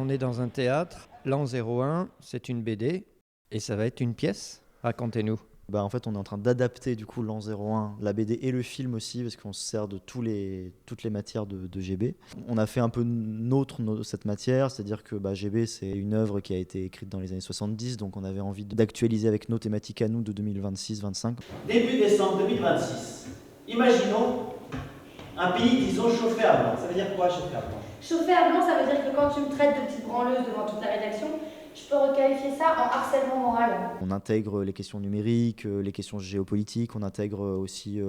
On est dans un théâtre, l'an 01, c'est une BD et ça va être une pièce. Racontez-nous. En fait, on est en train d'adapter du coup l'an 01, la BD et le film aussi, parce qu'on se sert de toutes les matières de GB. On a fait un peu cette matière, c'est-à-dire que GB, c'est une œuvre qui a été écrite dans les années 70, donc on avait envie d'actualiser avec nos thématiques à nous de 2026-25. Début décembre 2026, imaginons un pays, disons, chauffé à blanc. Ça veut dire quoi, chauffé à blanc? Chauffé à blanc, ça veut dire que quand tu me traites de petite branleuse devant toute la rédaction, je peux requalifier ça en harcèlement moral. On intègre les questions numériques, les questions géopolitiques, on intègre aussi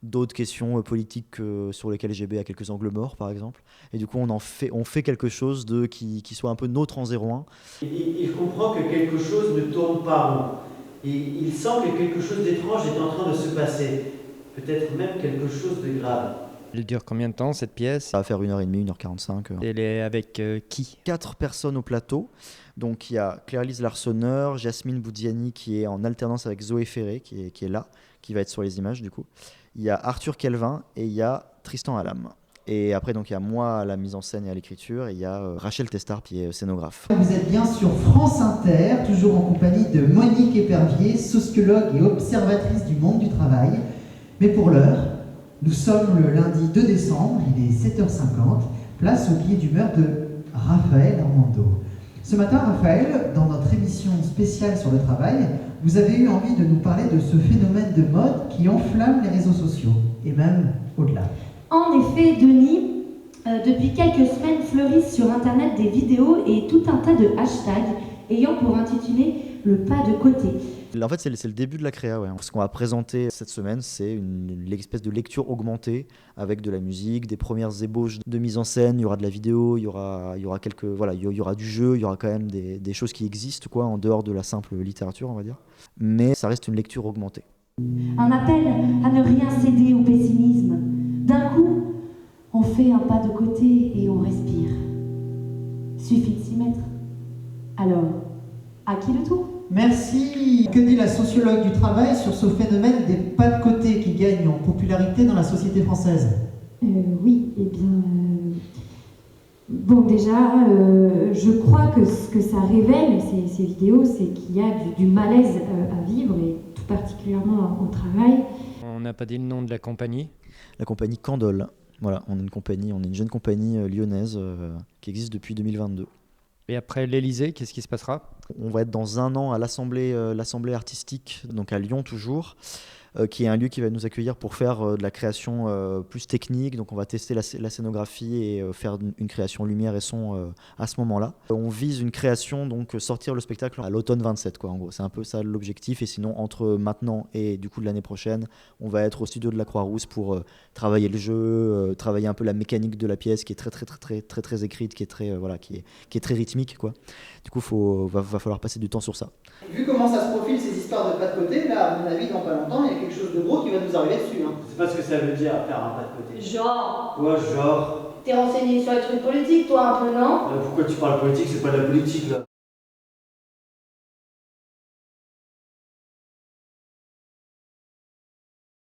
d'autres questions politiques sur lesquelles GB a quelques angles morts, par exemple. Et du coup, on fait quelque chose qui soit un peu notre en 01. Il comprend que quelque chose ne tourne pas rond. Il sent que quelque chose d'étrange est en train de se passer. Peut-être même quelque chose de grave. Elle dure combien de temps cette pièce? Ça va faire 1h30, 1h45. Elle est avec qui? 4 personnes au plateau. Donc il y a Claire-Lise Larsonneur, Jasmine Boudiani qui est en alternance avec Zoé Ferré qui est là, qui va être sur les images du coup. Il y a Arthur Kelvin et il y a Tristan Hallam. Et après donc il y a moi à la mise en scène et à l'écriture et il y a Rachel Testard qui est scénographe. Vous êtes bien sur France Inter, toujours en compagnie de Monique Épervier, sociologue et observatrice du monde du travail. Mais pour l'heure, nous sommes le lundi 2 décembre, il est 7h50, place au billet d'humeur de Raphaël Armando. Ce matin, Raphaël, dans notre émission spéciale sur le travail, vous avez eu envie de nous parler de ce phénomène de mode qui enflamme les réseaux sociaux, et même au-delà. En effet, Denis, depuis quelques semaines fleurissent sur Internet des vidéos et tout un tas de hashtags ayant pour intitulé le pas de côté. En fait, c'est le début de la créa. Ouais. Ce qu'on va présenter cette semaine, c'est une espèce de lecture augmentée avec de la musique, des premières ébauches de mise en scène. Il y aura de la vidéo, il y aura du jeu, il y aura quand même des choses qui existent en dehors de la simple littérature, on va dire. Mais ça reste une lecture augmentée. Un appel à ne rien céder au pessimisme. D'un coup, on fait un pas de côté et on respire. Suffit de s'y mettre. Alors, à qui le tour? Merci. Que dit la sociologue du travail sur ce phénomène des pas de côté qui gagnent en popularité dans la société française? Oui, eh bien... Bon, déjà, je crois que ce que ça révèle, ces vidéos, c'est qu'il y a du malaise à vivre, et tout particulièrement au travail. On n'a pas dit le nom de la compagnie. La compagnie Candole. Voilà, on est une jeune compagnie lyonnaise qui existe depuis 2022. Et après l'Élysée, qu'est-ce qui se passera? On va être dans un an à l'Assemblée artistique, donc à Lyon toujours, qui est un lieu qui va nous accueillir pour faire de la création plus technique. Donc on va tester la scénographie et faire une création lumière et son à ce moment-là. On vise une création, donc sortir le spectacle à l'automne 27, en gros. C'est un peu ça l'objectif. Et sinon, entre maintenant et du coup de l'année prochaine, on va être au studio de la Croix-Rousse pour travailler le jeu, travailler un peu la mécanique de la pièce qui est très écrite, qui est très rythmique, quoi. Du coup, va falloir passer du temps sur ça. Vu comment ça se profile ces histoires de pas de côté, là, à mon avis, dans pas longtemps, il y a quelque chose de gros qui va nous arriver dessus. Je sais pas ce que ça veut dire faire un pas de côté. Genre, Quoi, genre? t'es renseigné sur les trucs politiques, toi, un peu, non? Pourquoi tu parles politique? C'est pas de la politique là.